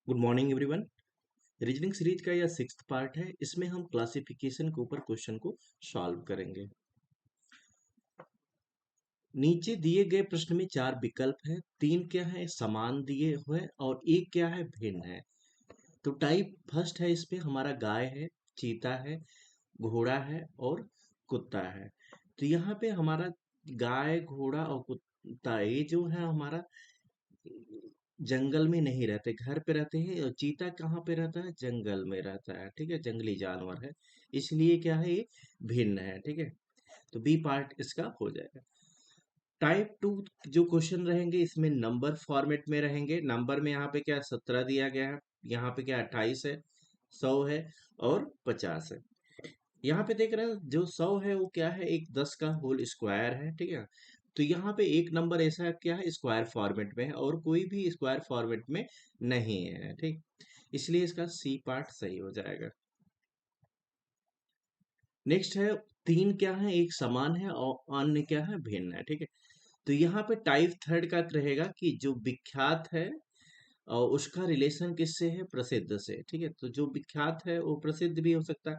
Good morning everyone. Reasoning series का यह sixth part है। इसमें हम क्लासिफिकेशन के ऊपर क्वेश्चन को सॉल्व करेंगे। नीचे दिए गए प्रश्न में चार विकल्प हैं। तीन क्या है समान दिए हुए और एक क्या है भिन्न है। तो टाइप फर्स्ट है, इसमें हमारा गाय है, चीता है, घोड़ा है और कुत्ता है। तो यहाँ पे हमारा गाय, घोड़ा और कुत्ता ये जो है हमारा जंगल में नहीं रहते, घर पे रहते हैं। और चीता कहाँ पे रहता है? जंगल में रहता है। ठीक है, जंगली जानवर है, इसलिए क्या है ये भिन्न है। ठीक है, तो बी पार्ट इसका हो जाएगा। टाइप टू जो क्वेश्चन रहेंगे इसमें नंबर फॉर्मेट में रहेंगे। नंबर में यहाँ पे क्या 17 दिया गया है, यहाँ पे क्या 28 है, 100 है और 50 है। यहाँ पे देख रहे हैं जो 100 है वो क्या है, एक 10 का होल स्क्वायर है। ठीक है, तो यहाँ पे एक नंबर ऐसा क्या है स्क्वायर फॉर्मेट में है और कोई भी स्क्वायर फॉर्मेट में नहीं है। ठीक, इसलिए इसका सी पार्ट सही हो जाएगा। नेक्स्ट है, तीन क्या है एक समान है और अन्य क्या है भिन्न है। ठीक है, तो यहाँ पे टाइप थर्ड का रहेगा कि जो विख्यात है और उसका रिलेशन किससे है? प्रसिद्ध से। ठीक है, तो जो विख्यात है वो प्रसिद्ध भी हो सकता है।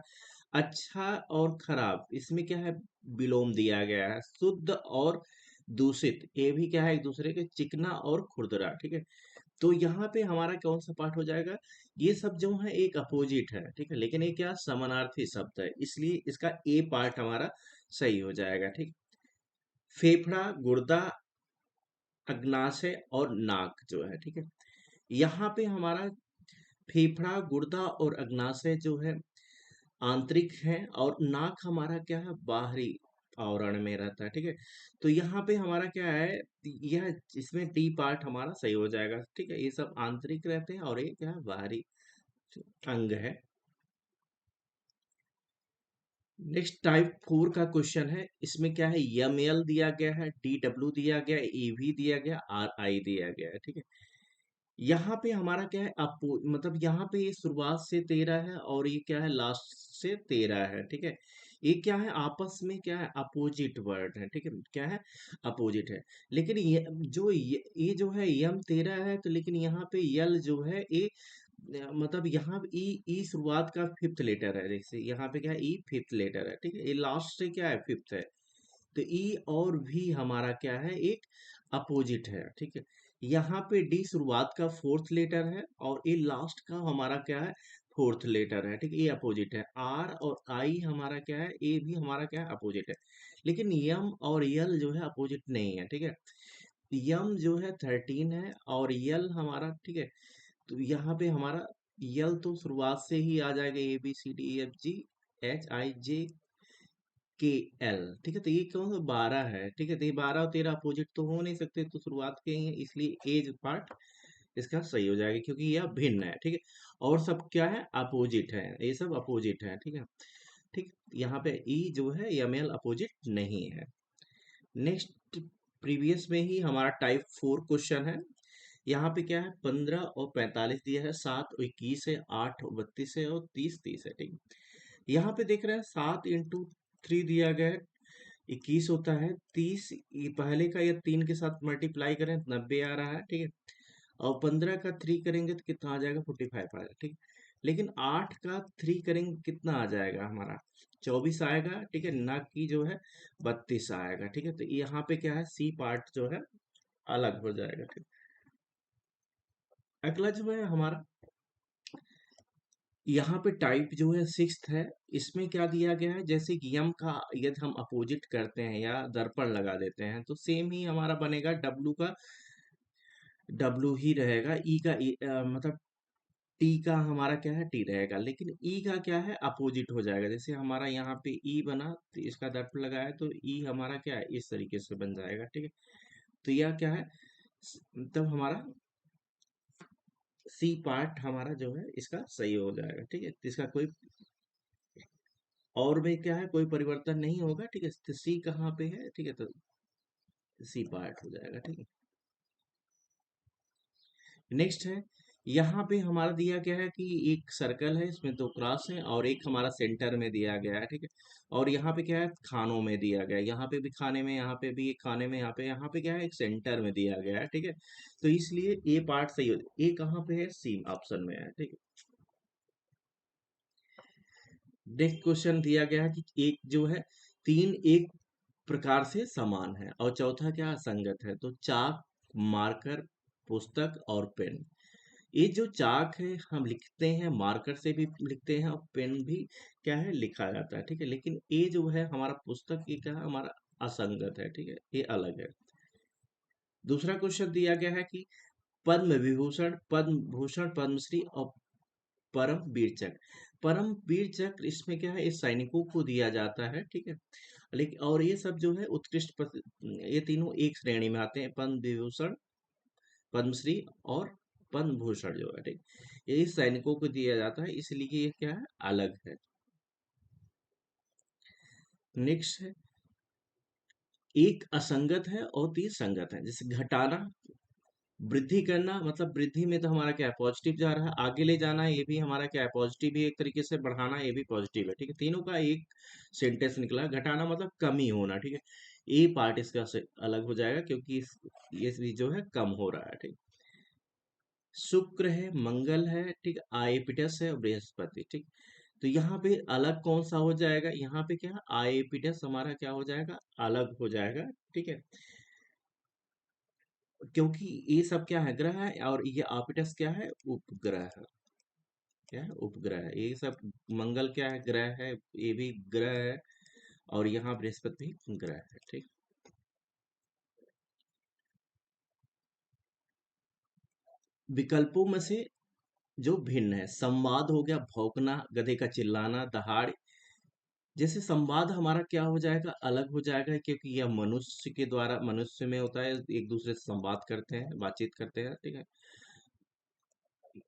अच्छा और खराब, इसमें क्या है विलोम दिया गया है। शुद्ध और दूषित, ये भी क्या है एक दूसरे के, चिकना और खुरदरा। ठीक है, तो यहाँ पे हमारा कौन सा पार्ट हो जाएगा? ये सब जो है एक अपोजिट है। ठीक है, लेकिन ये क्या समानार्थी शब्द है, इसलिए इसका ए पार्ट हमारा सही हो जाएगा। ठीक, फेफड़ा, गुर्दा, अग्नाशय और नाक जो है। ठीक है, यहाँ पे हमारा फेफड़ा, गुर्दा और अग्नाशय जो है आंतरिक है और नाक हमारा क्या है बाहरी आवरण में रहता है। ठीक है, तो यहाँ पे हमारा क्या है, यह इसमें डी पार्ट हमारा सही हो जाएगा। ठीक है, ये सब आंतरिक रहते हैं और ये क्या है बाहरी अंग है। नेक्स्ट टाइप फोर का क्वेश्चन है। इसमें क्या है एम एल दिया गया है, डी डब्ल्यू दिया गया है, ई वी दिया गया, आर आई दिया गया है। ठीक है, यहाँ पे हमारा क्या है अपो मतलब यहाँ पे ये शुरुआत से 13 है और ये क्या है लास्ट से 13 है। ठीक है, ये क्या है आपस में क्या है अपोजिट वर्ड है। ठीक है, क्या है अपोजिट है। लेकिन ये जो है यम 13 है, तो लेकिन यहाँ पे यल जो है ये मतलब यहाँ ई ई शुरुआत का फिफ्थ लेटर है। जैसे यहाँ पे क्या है ई फिफ्थ लेटर है। ठीक है, ये लास्ट से क्या है फिफ्थ है, तो ई और भी हमारा क्या है एक अपोजिट है। ठीक है, यहाँ पे डी शुरुआत का फोर्थ लेटर है और ए लास्ट का हमारा क्या है फोर्थ लेटर है। ठीक है, ये अपोजिट है। आर और आई हमारा क्या है, ए भी हमारा क्या है अपोजिट है। लेकिन यम और यल जो है अपोजिट नहीं है। ठीक है, यम जो है 13 है और यल हमारा, ठीक है, तो यहाँ पे हमारा यल तो शुरुआत से ही आ जाएगा A B C D E F G H I J K L. ठीक है, तो ये कौन सा 12 है। ठीक है, तो ये 12 और 13 अपोजिट तो हो नहीं सकते, तो शुरुआत के ही है, इसलिए एज पार्ट इसका सही हो जाएगा क्योंकि यह भिन्न है। ठीक है, और सब क्या है अपोजिट है, ये सब अपोजिट है। ठीक है, ठीक, यहाँ पे ई जो है एम एल अपोजिट नहीं है। नेक्स्ट, प्रीवियस में ही हमारा टाइप फोर क्वेश्चन है। यहाँ पे क्या है 15 और 45 दिया है, 7 और 21 है, 8 और 32 है और 30 30 है। ठीक है, यहाँ पे देख रहे हैं 7 इंटू 3 दिया गया है, 21 होता है। 30 ये पहले का या 3 के साथ मल्टीप्लाई करें तो 90 आ रहा है। ठीक है, और 15 का 3 करेंगे तो कितना आ जाएगा 45 आएगा। ठीक है, लेकिन 8 का 3 करेंगे कितना आ जाएगा हमारा 24 आएगा। ठीक है, ना की जो है 32 आएगा। ठीक है, तो यहाँ पे क्या है सी पार्ट जो है अलग हो जाएगा। ठीक, अगला जो है हमारा यहाँ पे टाइप जो है सिक्स्थ है। इसमें क्या दिया गया है, जैसे कि यम का यदि हम अपोजिट करते हैं या दर्पण लगा देते हैं तो सेम ही हमारा बनेगा। डब्लू का डब्लू ही रहेगा, ई का ई, मतलब टी का हमारा क्या है टी रहेगा, लेकिन ई का क्या है अपोजिट हो जाएगा। जैसे हमारा यहाँ पे ई बना तो इसका दर्पण लगाया तो ई हमारा क्या है इस तरीके से बन जाएगा। ठीक है, तो यह क्या है तब हमारा सी पार्ट हमारा जो है इसका सही हो जाएगा। ठीक है, तो इसका कोई और में क्या है कोई परिवर्तन नहीं होगा। ठीक है, तो सी कहाँ पे है? ठीक है, तो सी पार्ट हो जाएगा। ठीक है, नेक्स्ट है यहाँ पे हमारा दिया गया है कि एक सर्कल है, इसमें दो क्रॉस है और एक हमारा सेंटर में दिया गया है, ठीक है। और यहाँ पे क्या है, खानों में दिया गया है, यहाँ पे भी खाने में, यहाँ पे भी एक खाने में, यहाँ पे क्या है, एक सेंटर में दिया गया है, ठीक है। तो इसलिए ए पार्ट सही हो, ए कहाँ पे है, सी ऑप्शन में है, ठीक है। नेक्स्ट क्वेश्चन दिया गया है कि एक जो है तीन एक प्रकार से समान है और चौथा क्या असंगत है। तो चाक, मार्कर, पुस्तक और पेन। ये जो चाक है हम लिखते हैं, मार्कर से भी लिखते हैं और पेन भी क्या है, लिखा जाता है, ठीक है। लेकिन ये जो है हमारा पुस्तक, ये क्या है, हमारा असंगत है, ठीक है, ये अलग है। दूसरा क्वेश्चन दिया गया है कि पद्म विभूषण, पद्म भूषण, पद्मश्री और परम वीर चक्र। परम वीर चक्र इसमें क्या है, इस सैनिकों को दिया जाता है, ठीक है। लेकिन और ये सब जो है उत्कृष्ट ये तीनों एक श्रेणी में आते हैं, पद्म विभूषण, पद्मश्री और पद्म भूषण जो है, ठीक। ये इस सैनिकों को दिया जाता है, इसलिए ये क्या है, अलग है। नेक्स्ट है, एक असंगत है और तीन संगत है। जैसे घटाना, वृद्धि करना, मतलब वृद्धि में तो हमारा क्या है, पॉजिटिव जा रहा है, आगे ले जाना है, ये भी हमारा क्या है, पॉजिटिव भी एक तरीके से, बढ़ाना ये भी पॉजिटिव है, ठीक है। तीनों का एक सेंटेंस निकला। घटाना मतलब कमी होना, ठीक है। ए पार्ट इसका से अलग हो जाएगा क्योंकि ये भी जो है कम हो रहा है, ठीक। शुक्र है, मंगल है, ठीक, आएपिटस है और बृहस्पति, ठीक। तो यहाँ पे अलग कौन सा हो जाएगा, यहाँ पे क्या, आएपिटस हमारा क्या हो जाएगा, अलग हो जाएगा, ठीक है। क्योंकि ये सब क्या है, ग्रह है और ये आपिटस क्या है, उपग्रह है। क्या है, उपग्रह है ये सब। मंगल क्या है, ग्रह है, ये भी ग्रह है। और यहाँ बृहस्पति भी ग्रह है, ठीक। विकल्पों में से जो भिन्न है, संवाद हो गया, भौंकना, गधे का चिल्लाना, दहाड़। जैसे संवाद हमारा क्या हो जाएगा, अलग हो जाएगा क्योंकि यह मनुष्य के द्वारा, मनुष्य में होता है, एक दूसरे से संवाद करते हैं, बातचीत करते हैं, ठीक है।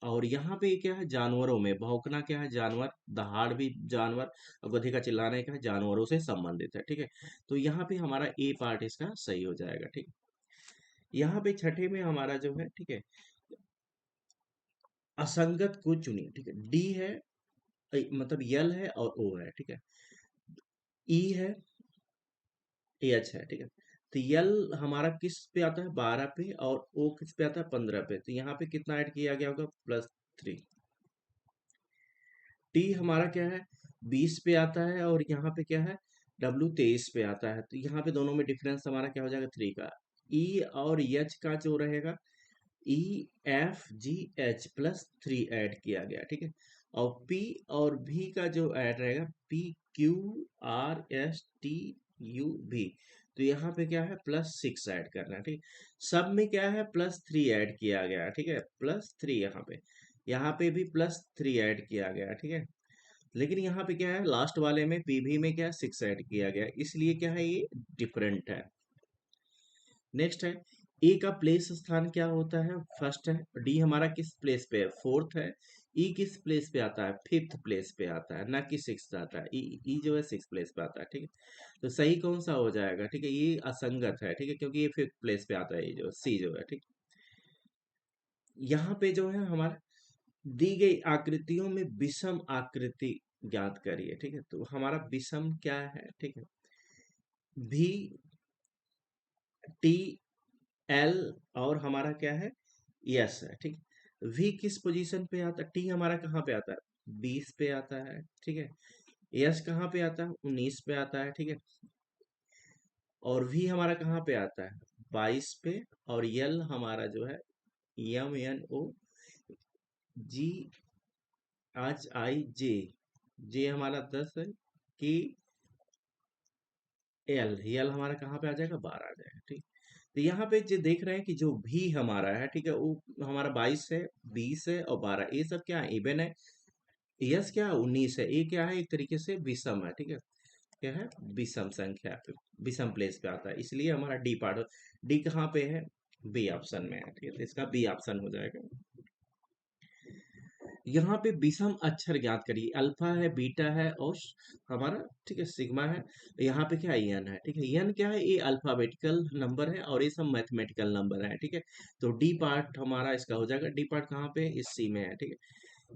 और यहाँ पे क्या है, जानवरों में भौंकना क्या है, जानवर, दहाड़ भी जानवर, और गधे का चिल्लाना क्या है, जानवरों से संबंधित है, ठीक है। तो यहाँ पे हमारा ए पार्ट इसका सही हो जाएगा, ठीक। यहाँ पे छठे में हमारा जो है, ठीक है, असंगत को चुनिए, ठीक है। डी है, मतलब यल है और ओ है, ठीक है। ई है, एच है, ठीक है। तो यल हमारा किस पे आता है, 12 पे, और ओ किस पे आता है, 15 पे। तो यहाँ पे कितना ऐड किया गया होगा, +3। टी हमारा क्या है, 20 पे आता है और यहाँ पे क्या है, डब्ल्यू 23 पे आता है। तो यहाँ पे दोनों में डिफरेंस हमारा क्या हो जाएगा, 3 का। ई और एच का जो रहेगा, ई एफ जी एच +3 ऐड किया गया, ठीक है। और पी और भी का जो ऐड रहेगा, P Q R S T U भी। तो यहाँ पे क्या है, +6 ऐड करना है, ठीक। सब में क्या है, +3 ऐड किया गया, ठीक है, +3 यहाँ पे भी +3 ऐड किया गया, ठीक है। लेकिन यहाँ पे क्या है, लास्ट वाले में पीवी में क्या है, 6 ऐड किया गया, इसलिए क्या है, ये डिफरेंट है। नेक्स्ट है, ए का प्लेस स्थान क्या होता है, फर्स्ट है। डी हमारा किस प्लेस पे है, फोर्थ है। ई किस प्लेस पे आता है, फिफ्थ प्लेस पे आता है, ना कि सिक्स आता है। ई जो है सिक्स प्लेस पे आता है, ठीक है। तो सही कौन सा हो जाएगा, ठीक है, ये असंगत है, ठीक है, क्योंकि ये फिफ्थ प्लेस पे आता है, ये जो सी जो है, ठीक। यहाँ पे जो है हमारा दी गई आकृतियों में विषम आकृति ज्ञात करिए, ठीक है। तो हमारा विषम क्या है, ठीक है, भी, टी, एल, और हमारा क्या है, यस है, ठीक। वी किस पोजीशन पे आता है, टी हमारा कहाँ पे आता है, 20 पे आता है, ठीक है। यस कहाँ पे आता है, 19 पे आता है, ठीक है। और वी हमारा कहाँ पे आता है, 22 पे। और यल हमारा जो है, M N O ji H I जे, जे हमारा 10 है, कि एल, यल हमारा कहाँ पे आ जाएगा, 12 आ जाएगा, ठीक। तो यहाँ पे जो देख रहे हैं कि जो भी हमारा है, ठीक है, वो हमारा 22 है, 20 है और 12, ये सब क्या है, इवन है। यस क्या है, 19 है, ये क्या है, एक तरीके से विषम है, ठीक है। क्या है, विषम संख्या पे, विषम प्लेस पे आता है, इसलिए हमारा डी पार्ट। डी कहाँ पे है, बी ऑप्शन में है, ठीक है। तो इसका बी ऑप्शन हो जाएगा। यहाँ पे विषम अक्षर ज्ञात करिए। अल्फा है, बीटा है और हमारा ठीक है सिग्मा है। यहाँ पे क्या है, एन है। ठीक है, एन क्या है, ये अल्फाबेटिकल नंबर है और ये सब मैथमेटिकल नंबर है। ठीक है, तो डी पार्ट हमारा इसका हो जाएगा। डी पार्ट कहाँ पे है, इस सी में है। ठीक है,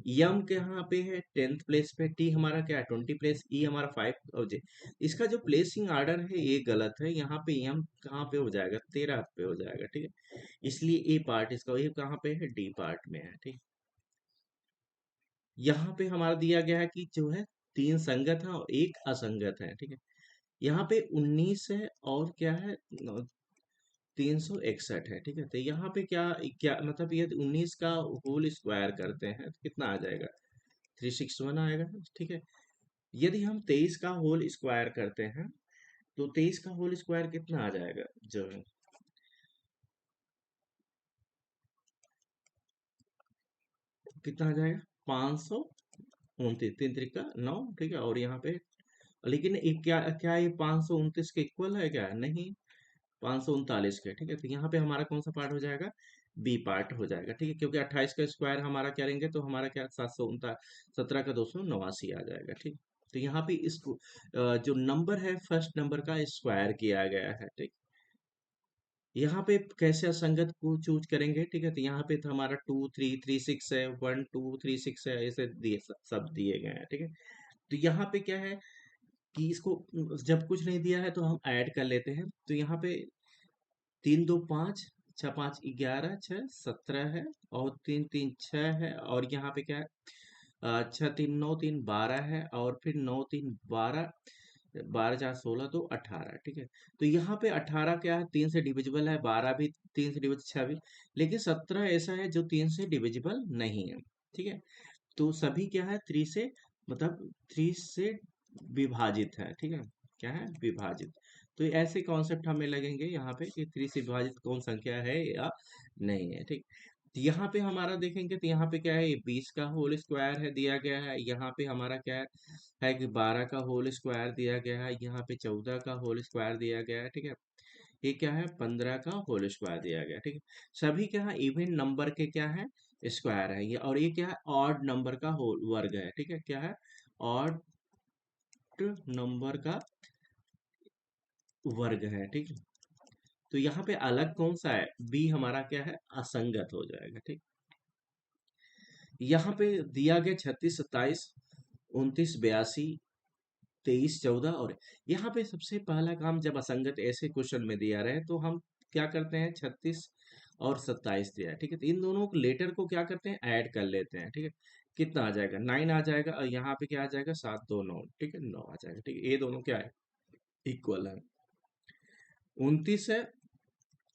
यम के यहाँ पे है 10th प्लेस पे, टी हमारा क्या है 20 प्लेस, ई हमारा 5 और जे। इसका जो प्लेसिंग ऑर्डर है ये गलत है। यहाँ पे यम कहाँ पे हो जाएगा, 13 पे हो जाएगा। ठीक है, इसलिए ए पार्ट इसका, ये कहाँ पे है, डी पार्ट में है। ठीक, यहाँ पे हमारा दिया गया है कि जो है 3 संगत है और एक असंगत है। ठीक है, यहाँ पे 19 है और क्या है 361 है। ठीक है, तो यहाँ पे क्या क्या मतलब, ये 19 का होल स्क्वायर करते हैं तो कितना आ जाएगा, 361 आएगा। ठीक है, यदि हम 23 का होल स्क्वायर करते हैं तो 23 का होल स्क्वायर कितना आ जाएगा, जो है कितना आ जाएगा, 529, 3 3 9। ठीक है, और यहाँ पे लेकिन एक क्या क्या ये 529 के इक्वल है क्या, नहीं, 539 के। ठीक है, तो यहाँ पे हमारा कौन सा पार्ट हो जाएगा, बी पार्ट हो जाएगा। ठीक है, क्योंकि 28 का स्क्वायर हमारा क्या लेंगे तो हमारा क्या 717 का 289 आ जाएगा। ठीक, तो यहाँ पे इसको जो नंबर है फर्स्ट नंबर का स्क्वायर किया गया है। ठीक, यहाँ पे कैसे असंगत को चूज करेंगे। ठीक है, तो यहाँ पे तो हमारा 2 3 3 6 है, 1 2 3 6 है, ऐसे दिए सब दिए गए हैं। ठीक है, तो यहाँ पे क्या है कि इसको जब कुछ नहीं दिया है तो हम ऐड कर लेते हैं। तो यहाँ पे 3 2 5, 6 5 11, 6 17 है और 3 3 6 है और यहाँ पे क्या है 6 3 9 3 12 है और फिर 9 3 12, 12 4 16 तो 18। ठीक है, तो यहाँ पे 18 क्या है, 3 से डिविजिबल है, 12 भी 3 से डिविजिबल, 6 भी। लेकिन 17 ऐसा है जो 3 से डिविजिबल नहीं है। ठीक है, तो सभी क्या है 3 से मतलब 3 से विभाजित है। ठीक है, क्या है, विभाजित। तो ऐसे कॉन्सेप्ट हमें लगेंगे यहाँ पे कि 3 से विभाजित कौन संख्या है या नहीं है। ठीक, तो यहाँ पे हमारा देखेंगे तो यहाँ पे क्या है, 20 का होल स्क्वायर है दिया गया है। यहाँ पे हमारा क्या है कि 12 का होल स्क्वायर दिया गया है। यहाँ पे 14 का होल स्क्वायर दिया गया है। ठीक है, ये क्या है 15 का होल स्क्वायर दिया गया। ठीक है, सभी क्या है इवन नंबर के क्या है स्क्वायर है ये, और ये क्या है ऑड नंबर का होल वर्ग है। ठीक है, क्या है ऑड नंबर का वर्ग है। ठीक है, तो यहाँ पे अलग कौन सा है, बी हमारा क्या है असंगत हो जाएगा। ठीक, यहाँ पे दिया गया 36 27 29 82 23 14 और यहाँ पे सबसे पहला काम, जब असंगत ऐसे क्वेश्चन में दिया रहे तो हम क्या करते हैं, 36 और 27 दिया है। ठीक है, तो इन दोनों लेटर को क्या करते हैं, ऐड कर लेते हैं। ठीक है, कितना आ जाएगा, 9 आ जाएगा और यहाँ पे क्या आ जाएगा, 7 2 9। ठीक है, 9 आ जाएगा। ठीक है, ये दोनों क्या है, इक्वल है। 29 है,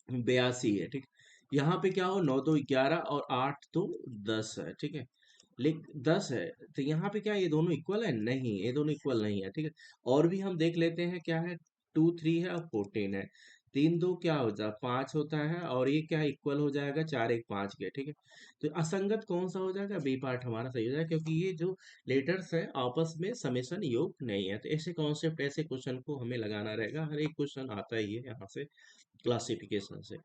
82 है। ठीक, यहाँ पे क्या हो, 9 2 11 और 8 2 10 है। ठीक है, लेकिन 10 है, तो यहाँ पे क्या ये दोनों इक्वल है, नहीं, ये दोनों इक्वल नहीं है। ठीक है, और भी हम देख लेते हैं क्या है, 2 3 है और 14 है। 3 2 क्या होता है, 5 होता है और ये क्या इक्वल हो जाएगा, 4 1 5 के। ठीक है, तो असंगत कौन सा हो जाएगा, बी पार्ट हमारा सही हो जाएगा, क्योंकि ये जो लेटर्स है आपस में समेशन योग नहीं है। तो ऐसे कॉन्सेप्ट ऐसे क्वेश्चन को हमें लगाना रहेगा, हर एक क्वेश्चन आता ही है यहाँ से क्लासिफिकेशन से।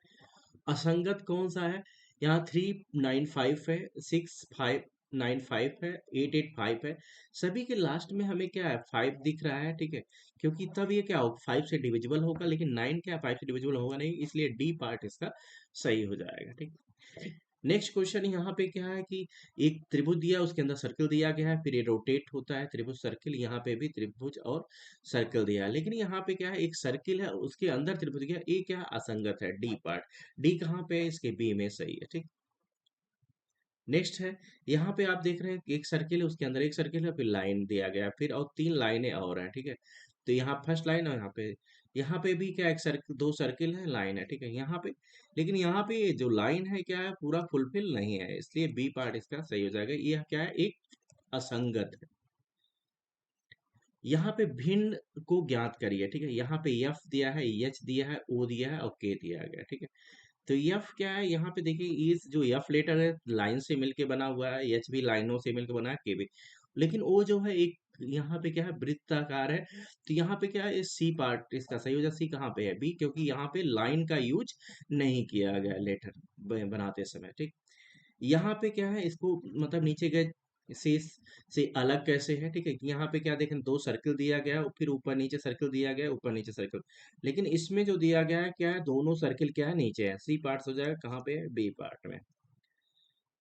असंगत कौन सा है, यहाँ 3 9 5 है, 6 5 9 5 है, 8 8 5 है। सभी के लास्ट में हमें क्या है 5 दिख रहा है। ठीक है, क्योंकि तब ये क्या होगा 5 से डिविजिबल होगा, लेकिन 9 क्या 5 से डिविजिबल होगा नहीं, इसलिए डी पार्ट इसका सही हो जाएगा। ठीक, नेक्स्ट क्वेश्चन यहाँ पे क्या है कि एक त्रिभुज दिया है, उसके अंदर सर्कल दिया गया है, फिर ये रोटेट होता है त्रिभुज सर्कल। यहाँ पे भी त्रिभुज और सर्कल दिया है, लेकिन यहाँ पे क्या है एक सर्किल है उसके अंदर त्रिभुज गया, ये क्या असंगत है, डी पार्ट। डी कहाँ पे है, इसके बी में सही है। ठीक, नेक्स्ट है, यहाँ पे आप देख रहे हैं कि एक सर्किल है, उसके अंदर एक सर्किल है, फिर लाइन दिया गया है, फिर और 3 लाइनें और हैं। ठीक है, तो यहाँ फर्स्ट लाइन और यहाँ पे भी क्या एक सर्किल, 2 सर्किल है, लाइन है। ठीक है, यहाँ पे लेकिन यहाँ पे जो लाइन है क्या है पूरा फुलफिल नहीं है, इसलिए बी पार्ट इसका सही हो जाएगा। ये क्या है एक असंगत है। यहाँ पे भिन्न को ज्ञात करिए। ठीक है, यहाँ पे एफ दिया है, एच दिया है, ओ दिया है और के दिया गया। ठीक है, तो एफ क्या है, यहाँ पे देखिए इस जो एफ लेटर है लाइन से मिलके बना हुआ है, एच भी लाइनों से मिलके बना है, के भी। लेकिन ओ जो है एक यहाँ पे क्या है वृत्ताकार है, तो यहाँ पे क्या है सी पार्ट इसका सही हो जाए। सी कहाँ पे है, बी, क्योंकि यहाँ पे लाइन का यूज नहीं किया गया लेटर बनाते समय। ठीक, यहाँ पे क्या है इसको मतलब नीचे गए से से अलग कैसे है, ठीक है। यहाँ पे क्या देखें, दो सर्कल दिया गया है, फिर ऊपर नीचे सर्कल दिया गया है, ऊपर नीचे सर्कल। लेकिन इसमें जो दिया गया है क्या है, दोनों सर्कल क्या है, नीचे है। सी पार्ट्स हो जाएगा कहाँ पे, बी पार्ट में,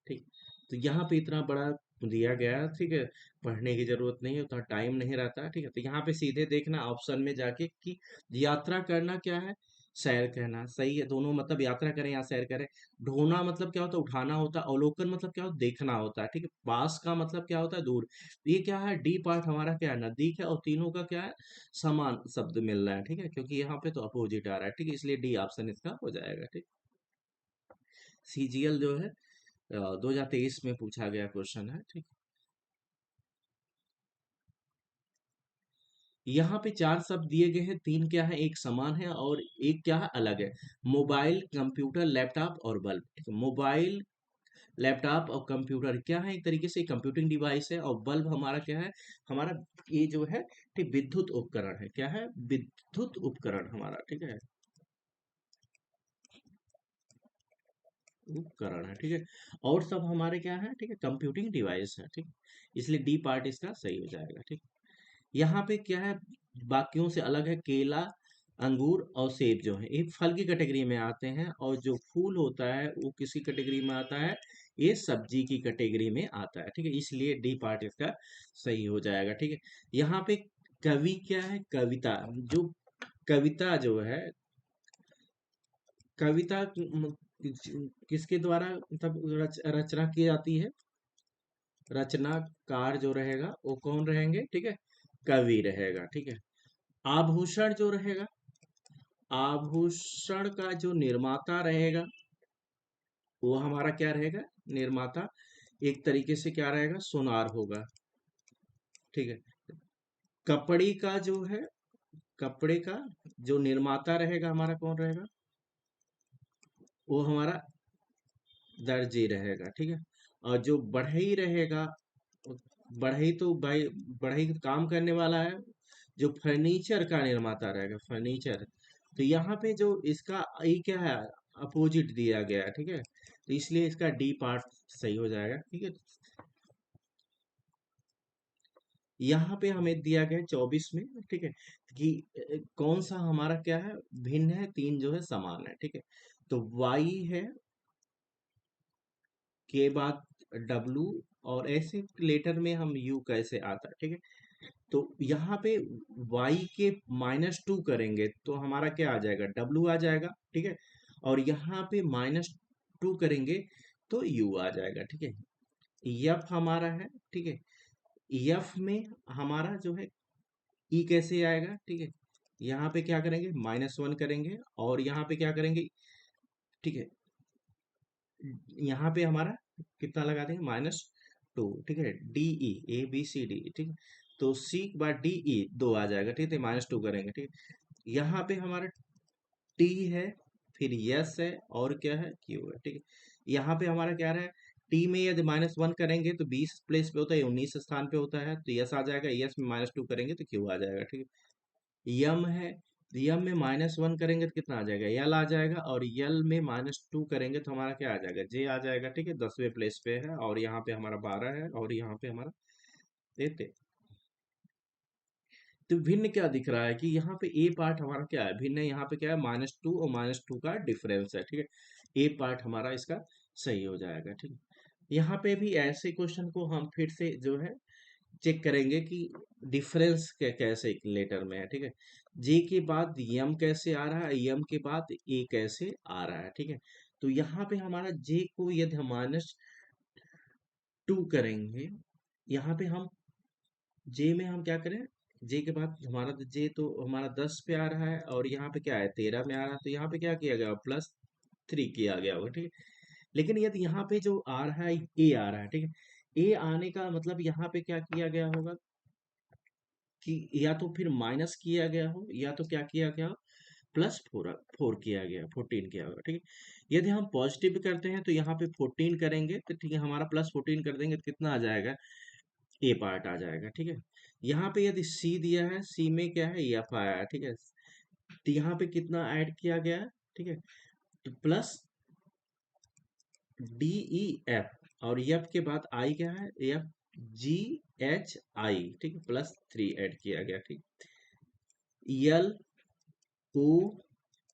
ठीक। तो यहाँ पे इतना बड़ा दिया गया है, ठीक है। पढ़ने की जरूरत नहीं है, उतना टाइम नहीं रहता है, ठीक है। तो यहाँ पे सीधे देखना ऑप्शन में जाके कि यात्रा करना क्या है, सैर करना, सही है। दोनों मतलब यात्रा करें या सैर करें। ढोना मतलब क्या होता है, उठाना होता है। अवलोकन मतलब क्या होता है, देखना होता है, ठीक है। पास का मतलब क्या होता है, दूर। ये क्या है, डी पार्ट हमारा क्या है, नजदीक है। और तीनों का क्या है, समान शब्द मिल रहा है, ठीक है। क्योंकि यहाँ पे तो अपोजिट आ रहा है, ठीक है, इसलिए डी ऑप्शन इसका हो जाएगा, ठीक। सीजीएल जो है 2023 में पूछा गया क्वेश्चन है, ठीक। यहाँ पे चार शब्द दिए गए हैं, तीन क्या है, एक समान है और एक क्या है, अलग है। मोबाइल, कंप्यूटर, लैपटॉप और बल्ब, ठीक है। मोबाइल, लैपटॉप और कंप्यूटर क्या है, एक तरीके से कंप्यूटिंग डिवाइस है। और बल्ब हमारा क्या है, हमारा ये जो है, ठीक, विद्युत उपकरण है। क्या है, विद्युत उपकरण हमारा, ठीक है, उपकरण है, ठीक है। और सब हमारे क्या है, ठीक है, कंप्यूटिंग डिवाइस है, ठीक। इसलिए डी पार्ट इसका सही हो जाएगा, ठीक। यहाँ पे क्या है, बाकियों से अलग है। केला, अंगूर और सेब जो है, ये फल की कैटेगरी में आते हैं। और जो फूल होता है वो किसी कैटेगरी में आता है, ये सब्जी की कैटेगरी में आता है, ठीक है। इसलिए डी पार्ट इसका सही हो जाएगा, ठीक है। यहाँ पे कवि क्या है, कविता। जो कविता जो है, कविता किसके द्वारा मतलब रचना की जाती है, रचनाकार जो रहेगा वो कौन रहेंगे, ठीक है, कवि रहेगा, ठीक है। आभूषण जो रहेगा, आभूषण का जो निर्माता रहेगा वो हमारा क्या रहेगा, निर्माता। एक तरीके से क्या रहेगा, सोनार होगा, ठीक है। कपड़े का जो है, कपड़े का जो निर्माता रहेगा हमारा कौन रहेगा, वो हमारा दर्जी रहेगा, ठीक है। और जो बढ़ई रहेगा, बढ़ई तो भाई, बढ़ई काम करने वाला है। जो फर्नीचर का निर्माता रहेगा, फर्नीचर। तो यहाँ पे जो इसका ये क्या है, अपोजिट दिया गया है, ठीक है। तो इसलिए इसका डी पार्ट सही हो जाएगा, ठीक है। यहाँ पे हमें दिया गया है 24 में, ठीक है, कि कौन सा हमारा क्या है, भिन्न है, तीन जो है समान है, ठीक है। तो वाई है, के बाद डब्लू, और ऐसे लेटर में हम यू कैसे आता है, ठीक है। तो यहाँ पे y के -2 करेंगे तो हमारा क्या आ जाएगा, w आ जाएगा, ठीक है। और यहाँ पे -2 करेंगे तो u आ जाएगा, ठीक है। f हमारा है, ठीक है। f में हमारा जो है e कैसे आएगा, ठीक है। यहाँ पे क्या करेंगे, -1 करेंगे, और यहाँ पे क्या करेंगे, ठीक है। यहाँ पे हमारा कितना लगा देंगे, -2, ठीक है। D E, A B C D, ठीक है। तो सी के बाद डी ई 2 आ जाएगा, ठीक है, -2 करेंगे, ठीक है। यहाँ पे हमारा टी है, फिर यस है, और क्या है, क्यू है, ठीक है। यहाँ पे हमारा क्या रहा है, टी में यदि -1 करेंगे तो 20 प्लेस पे होता है, 19 स्थान पे होता है, तो यस आ जाएगा। यस में -2 करेंगे तो क्यू आ जाएगा, ठीक है। यम है, यम में -1 करेंगे तो कितना आ जाएगा, यल आ जाएगा। और यल में -2 करेंगे तो हमारा क्या आ जाएगा, जे आ जाएगा, ठीक है। 10वें प्लेस पे है, और यहाँ पे हमारा 12 है, और यहाँ पे हमारा देते। तो भिन्न क्या दिख रहा है कि यहाँ पे ए पार्ट हमारा क्या है, भिन्न है। यहाँ पे क्या है, -2 और -2 का डिफरेंस है, ठीक है। ए पार्ट हमारा इसका सही हो जाएगा, ठीक है। यहाँ पे भी ऐसे क्वेश्चन को हम फिर से जो है चेक करेंगे कि डिफरेंस कैसे लेटर में है, ठीक है। जे के बाद यम कैसे आ रहा है, यम के बाद ए कैसे आ रहा है, ठीक है। तो यहाँ पे हमारा जे को यदि हम -2 करेंगे, यहाँ पे हम जे में हम क्या करें, जे के बाद हमारा जे तो हमारा 10 पे आ रहा है, और यहाँ पे क्या है, 13 में आ रहा है। तो यहाँ पे क्या किया गया, +3 किया गया होगा, ठीक है। लेकिन यदि यहाँ पे जो आ रहा है, ए आ रहा है, ठीक है। ए आने का मतलब यहाँ पे क्या किया गया होगा, कि या तो फिर माइनस किया गया हो, या तो क्या किया गया हो, +4 किया गया, 14 किया होगा, ठीक है। यदि हम पॉजिटिव करते हैं तो यहाँ पे 14 करेंगे तो ठीक है, हमारा +14 कर देंगे तो कितना आ जाएगा, ए पार्ट आ जाएगा, ठीक है। यहाँ पे यदि सी दिया है, सी में क्या है, एफ आया है, ठीक है। तो यहाँ पे कितना ऐड किया गया है, ठीक है। तो +DEF, और एफ के बाद आई क्या है, एफ GHI, ठीक है, +3 ऐड किया गया, ठीक। LO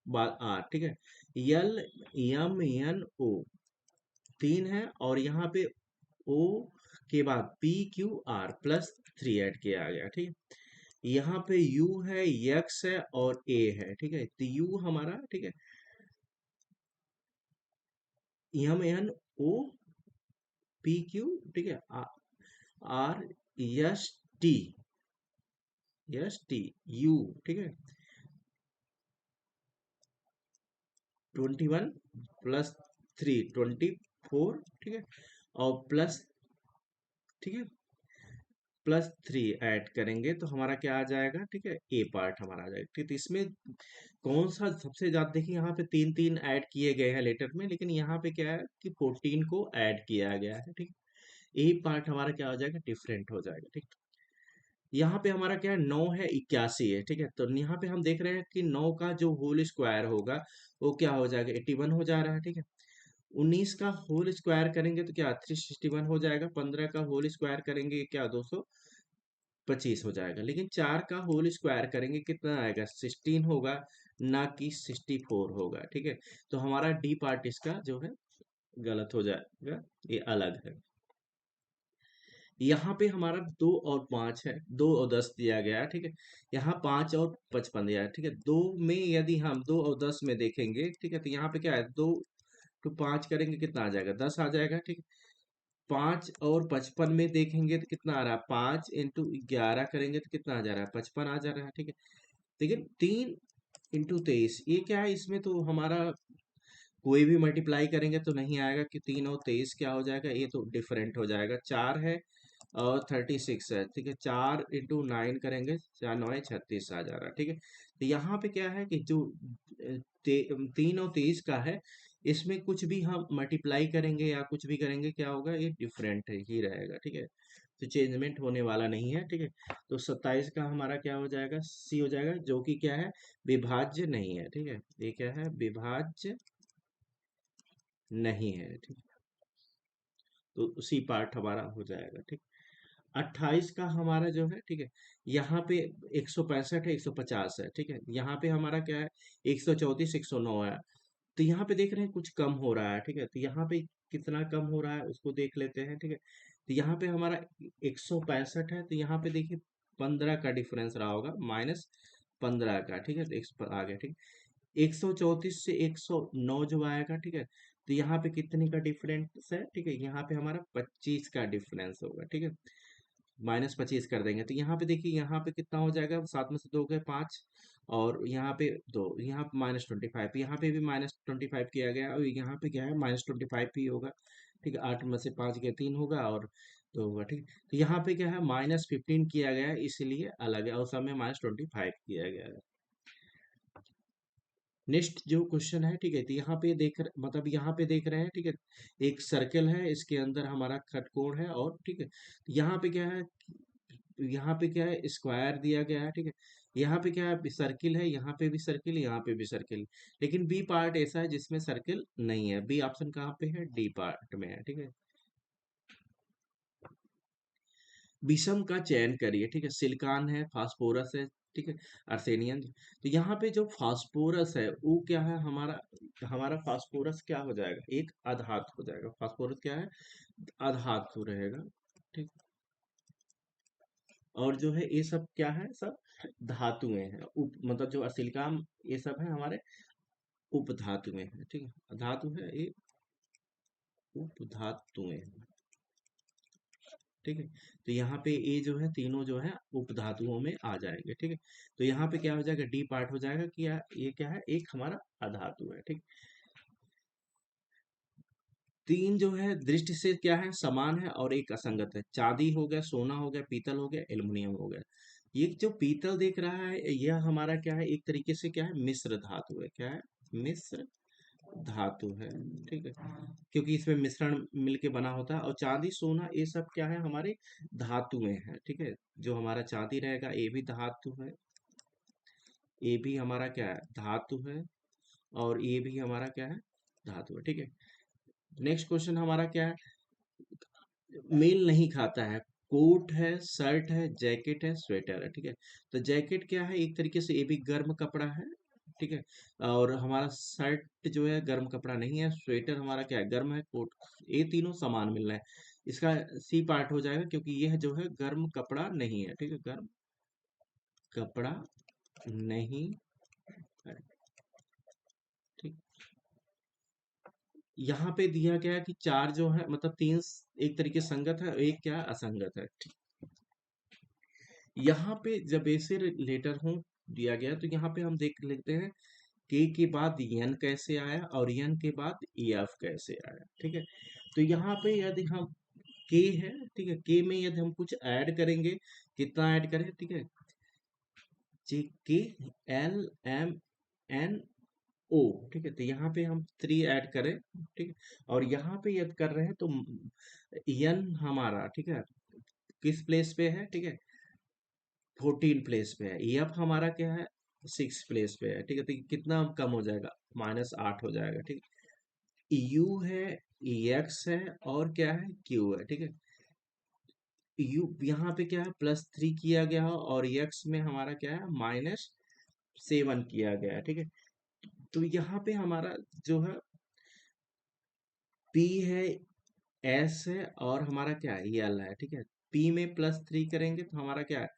बाद R, ठीक है। LMNO 3 है, और यहाँ पे O के बाद PQR +3 ऐड किया गया, ठीक है। यहाँ पे U है, X है और A है, ठीक है। तो U हमारा, ठीक है, MNO PQ, ठीक है, RST U, ठीक है। 21 +3 24, ठीक है, और प्लस, ठीक है, +3 ऐड करेंगे तो हमारा क्या आ जाएगा, ठीक है, ए पार्ट हमारा आ जाएगा, ठीक। तो इसमें कौन सा सबसे ज्यादा, देखिए यहाँ पे 3 3 ऐड किए गए हैं लेटर में, लेकिन यहाँ पे क्या है कि 14 को ऐड किया गया है, ठीक। ए पार्ट हमारा क्या हो जाएगा, डिफरेंट हो जाएगा, ठीक। यहाँ पे हमारा क्या है, 9 है, 81 है, ठीक है। तो यहाँ पे हम देख रहे हैं कि 9 का जो होल स्क्वायर होगा वो क्या हो जाएगा, 81 हो जा रहा है, ठीक है। 19 का होल स्क्वायर करेंगे तो क्या 361 हो जाएगा। 15 का होल स्क्वायर करेंगे क्या 225 हो जाएगा। लेकिन 4 का होल स्क्वायर करेंगे कितना आएगा, 16 होगा, ना कि 64 होगा, ठीक है। तो हमारा डी पार्ट इसका जो है गलत हो जाएगा, ये अलग है। यहाँ पे हमारा 2 और 5 है, 2 और 10 दिया गया है, ठीक है। यहाँ 5 और 55 दिया है, ठीक है। दो में यदि हम 2 और 10 में देखेंगे, ठीक है, तो यहाँ पे क्या है, 2 to 5 करेंगे कितना आ जाएगा, 10 आ जाएगा, ठीक है। 5 और 55 में देखेंगे तो कितना आ रहा है, 5 × 11 करेंगे तो कितना आ जा रहा है, 55 आ जा रहा है, ठीक है। लेकिन 3 × 23 ये क्या है, इसमें तो हमारा कोई भी मल्टीप्लाई करेंगे तो नहीं आएगा कि 3 और 23 क्या हो जाएगा, ये तो डिफरेंट हो जाएगा। 4 है और 36 है, ठीक है। 4 × 9 करेंगे, 4 9 36 आ जा रहा है, ठीक है। तो यहाँ पे क्या है कि जो 3 और 23 का है, इसमें कुछ भी हम मल्टीप्लाई करेंगे या कुछ भी करेंगे क्या होगा, ये डिफरेंट ही रहेगा, ठीक है। तो चेंजमेंट होने वाला नहीं है, ठीक है। तो 27 का हमारा क्या हो जाएगा, सी हो जाएगा, जो कि क्या है, विभाज्य नहीं है, ठीक है। ये क्या है, विभाज्य नहीं है, ठीक। तो उसी पार्ट हमारा हो जाएगा, ठीक। 28 का हमारा जो है, ठीक है, यहाँ पे 165 है, 150 है, ठीक है। यहाँ पे हमारा क्या है, 134 109 है। तो यहाँ पे देख रहे हैं कुछ कम हो रहा है, ठीक है। तो यहाँ पे कितना कम हो रहा है उसको देख लेते हैं, ठीक है। तो यहाँ पे हमारा 165 है, तो यहाँ पे देखिए 15 का डिफरेंस रहा होगा, -15 का, ठीक है। तो आ गया, ठीक। 134 से 109 जो आएगा, ठीक है। तो यहाँ पे कितने का डिफरेंस है, ठीक है, यहाँ पे हमारा 25 का डिफरेंस होगा, ठीक है। -25 कर देंगे तो यहाँ पे देखिए, यहाँ पे कितना हो जाएगा, 7 में से 2 गए 5, और यहाँ पे 2, यहाँ पे -25, यहाँ पे भी -25 किया गया, और यहाँ पे क्या है, -25 ही होगा, ठीक है। 8 में से 5 गए 3 होगा, और 2 होगा, ठीक। तो यहाँ पे क्या है, -15 किया गया है, इसलिए अलग है, और सब में -25 किया गया है। नेक्स्ट जो क्वेश्चन है, ठीक है, तो यहाँ पे मतलब यहाँ पे देख रहे हैं, ठीक है, एक सर्कल है, इसके अंदर हमारा खटकोण है, और ठीक है, यहाँ पे क्या है, यहाँ पे क्या है, स्क्वायर दिया गया है, ठीक है। यहाँ पे क्या है, सर्किल है, यहाँ पे भी सर्किल, यहाँ पे भी सर्किल। लेकिन बी पार्ट ऐसा है जिसमें सर्किल नहीं है। बी ऑप्शन कहाँ पे है, डी पार्ट में है, ठीक है। विषम का चयन करिए, ठीक है। सिलिकॉन है, फास्फोरस है, ठीक है, आर्सेनियम। तो यहाँ पे जो फास्फोरस है वो क्या है, हमारा हमारा फास्फोरस क्या हो जाएगा, एक अधातु हो जाएगा। फास्फोरस क्या है, अधातु रहेगा, ठीक। और जो है ये सब क्या है, सब धातुएं हैं, उप मतलब जो सिलिकॉन ये सब है हमारे उपधातुएं हैं, ठीक है। धातु है ये, उपधातुएं हैं, ठीक है। तो यहाँ पे ये जो है तीनों जो है उपधातुओं में आ जाएंगे, ठीक है। तो यहाँ पे क्या हो जाएगा, डी पार्ट हो जाएगा कि ये क्या है, एक हमारा अधातु है, ठीक। तीन जो है दृष्टि से क्या है, समान है, और एक असंगत है। चांदी हो गया, सोना हो गया, पीतल हो गया, एल्युमिनियम हो गया। ये जो पीतल देख रहा है, यह हमारा क्या है, एक तरीके से क्या है, मिश्र धातु है, क्या है, मिश्र धातु है, ठीक है। क्योंकि इसमें मिश्रण मिलके बना होता है। और चांदी सोना ये सब क्या है, हमारे धातुएं हैं, ठीक है। जो हमारा चांदी रहेगा ये भी धातु है, ये भी हमारा क्या है, धातु है, और ये भी हमारा क्या है, धातु है, ठीक है। नेक्स्ट क्वेश्चन हमारा क्या है, मेल नहीं खाता है, कोट है, शर्ट है, जैकेट है, स्वेटर है, ठीक है। तो जैकेट क्या है, एक तरीके से ये भी गर्म कपड़ा है, ठीक है। और हमारा शर्ट जो है गर्म कपड़ा नहीं है, स्वेटर हमारा क्या है, गर्म है, कोट, ये तीनों समान मिल रहा है। इसका सी पार्ट हो जाएगा, क्योंकि यह जो है गर्म कपड़ा नहीं है, ठीक है, गर्म कपड़ा नहीं है, ठीक। यहाँ पे दिया गया है कि चार जो है मतलब तीन एक तरीके संगत है, एक क्या है, असंगत है, ठीक। यहाँ पे जब ऐसे लेटर हूँ दिया गया है, तो यहाँ पे हम देख लेते हैं के बाद यन कैसे आया और यन के बाद एफ कैसे आया, ठीक है। तो यहाँ पे यदि हम के है, ठीक है, के में यदि हम कुछ ऐड करेंगे, कितना ऐड करें, ठीक है, जे K L M N O, ठीक है। तो यहाँ पे हम 3 ऐड करें, ठीक है। और यहाँ पे यदि कर रहे हैं तो यन हमारा, ठीक है, किस प्लेस पे है, ठीक है, 14 प्लेस पे है। एफ हमारा क्या है, 6 प्लेस पे है, ठीक है। तो ये कितना कम हो जाएगा, -8 हो जाएगा, ठीक है। यू है, एक्स है, और क्या है, क्यू है, ठीक है। यू यहाँ पे क्या है, +3 किया गया है, और एक्स में हमारा क्या है, -7 किया गया है, ठीक है। तो यहाँ पे हमारा जो है पी है, एस है, और हमारा क्या है, एल है, ठीक है। पी में +3 करेंगे तो हमारा क्या है,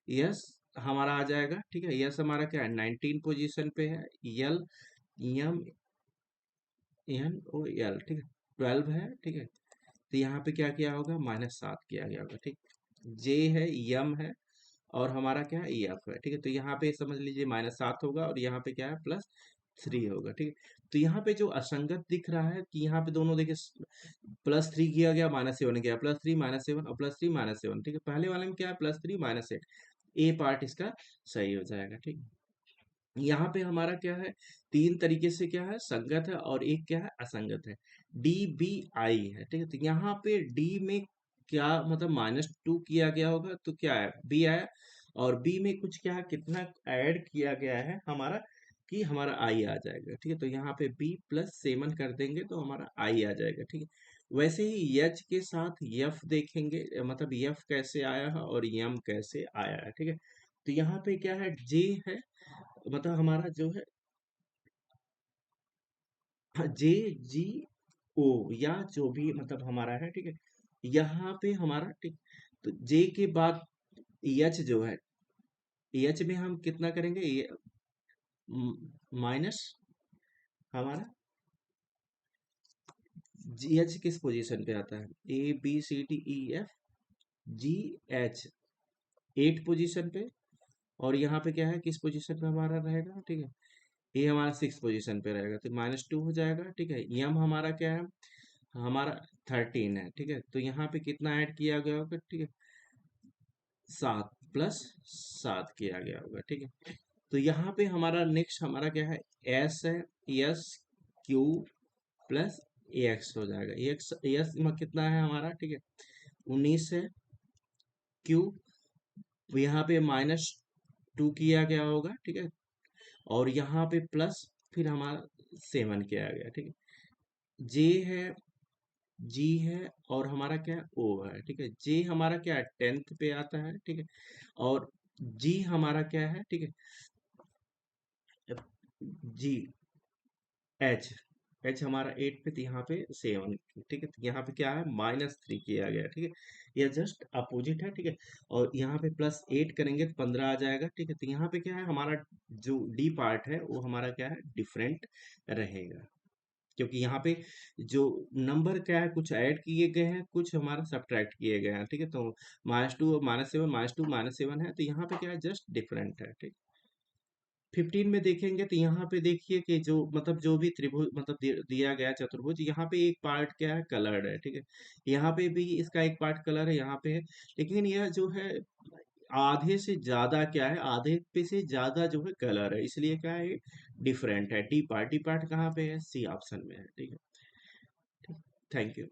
यस हमारा आ जाएगा, ठीक है। यस हमारा क्या है, 19 पोजीशन पे है। यल, एम एन ओ एल, ठीक है, 12 है, ठीक है। तो यहाँ पे क्या किया होगा, -7 किया गया होगा, ठीक। जे है, यम है, और हमारा क्या है, एफ है, ठीक है। तो यहाँ पे समझ लीजिए -7 होगा, और यहाँ पे क्या है, +3 होगा, ठीक है। तो यहाँ पे जो असंगत दिख रहा है कि यहाँ पे दोनों देखिए, +3 किया गया, -7 गया, +3 -7 और +3 -7, ठीक है। पहले वाले में क्या है, +3 -8, ए पार्ट इसका सही हो जाएगा, ठीक। यहाँ पे हमारा क्या है, तीन तरीके से क्या है, संगत है, और एक क्या है, असंगत है। डी बी आई है, ठीक है। तो यहाँ पे डी में क्या मतलब -2 किया गया होगा, तो क्या है, बी आया। और बी में कुछ क्या है, कितना ऐड किया गया है हमारा, कि हमारा आई आ जाएगा, ठीक है। तो यहाँ पे बी +7 कर देंगे तो हमारा आई आ जाएगा, ठीक है। वैसे ही एच के साथ यफ देखेंगे, मतलब यफ कैसे आया है और यम कैसे आया है, ठीक है। तो यहाँ पे क्या है, जे है, मतलब हमारा जो है जे जी ओ, या जो भी मतलब हमारा है, ठीक है। यहाँ पे हमारा, ठीक, तो जे के बाद एच जो है, एच में हम कितना करेंगे, ये माइनस हमारा जी एच किस पोजीशन पे आता है, ABCDEF जी एच 8 पोजीशन पे। और यहाँ पे क्या है, किस पोजीशन पे हमारा रहेगा, ठीक है, ये हमारा 6 पोजीशन पे रहेगा, तो -2 हो जाएगा, ठीक है। यम हमारा क्या है, हमारा 13 है, ठीक है। तो यहाँ पे कितना ऐड किया गया होगा, ठीक है, 7 +7 किया गया होगा, ठीक है। तो यहाँ पे हमारा नेक्स्ट हमारा क्या है, एस है, एस क्यू प्लस एक्स हो जाएगा। एक्स एस में कितना है हमारा, ठीक है, 19 है। क्यू यहाँ पे -2 किया गया होगा, ठीक है। और यहाँ पे प्लस फिर हमारा 7 किया गया, ठीक है। जे है, जी है, और हमारा क्या है, ओ है, ठीक है। जे हमारा क्या है, 10th पे आता है, ठीक है। और जी हमारा क्या है, ठीक है, जी एच, एच हमारा 8 पे, तो यहाँ पे 7, ठीक है। तो यहाँ पे क्या है, -3 किया गया, ठीक है। यह जस्ट अपोजिट है, ठीक है। और यहाँ पे +8 करेंगे तो 15 आ जाएगा, ठीक है। तो यहाँ पे क्या है, हमारा जो डी पार्ट है वो हमारा क्या है, डिफरेंट रहेगा, क्योंकि यहाँ पे जो नंबर क्या है, कुछ ऐड किए गए हैं, कुछ हमारा सब्ट्रैक्ट किए गए हैं, ठीक है। तो -2 -7 -2 -7 है, तो यहाँ पे क्या है, जस्ट डिफरेंट है, ठीक। 15 में देखेंगे तो यहाँ पे देखिए कि जो मतलब जो भी त्रिभुज मतलब दिया गया चतुर्भुज, यहाँ पे एक पार्ट क्या है, कलर्ड है, ठीक है। यहाँ पे भी इसका एक पार्ट कलर है, यहाँ पे है। लेकिन यह जो है आधे से ज्यादा क्या है, आधे पे से ज्यादा जो है कलर है, इसलिए क्या है, डिफरेंट है। डी पार्ट कहाँ पे है, सी ऑप्शन में है, ठीक है। Thank you.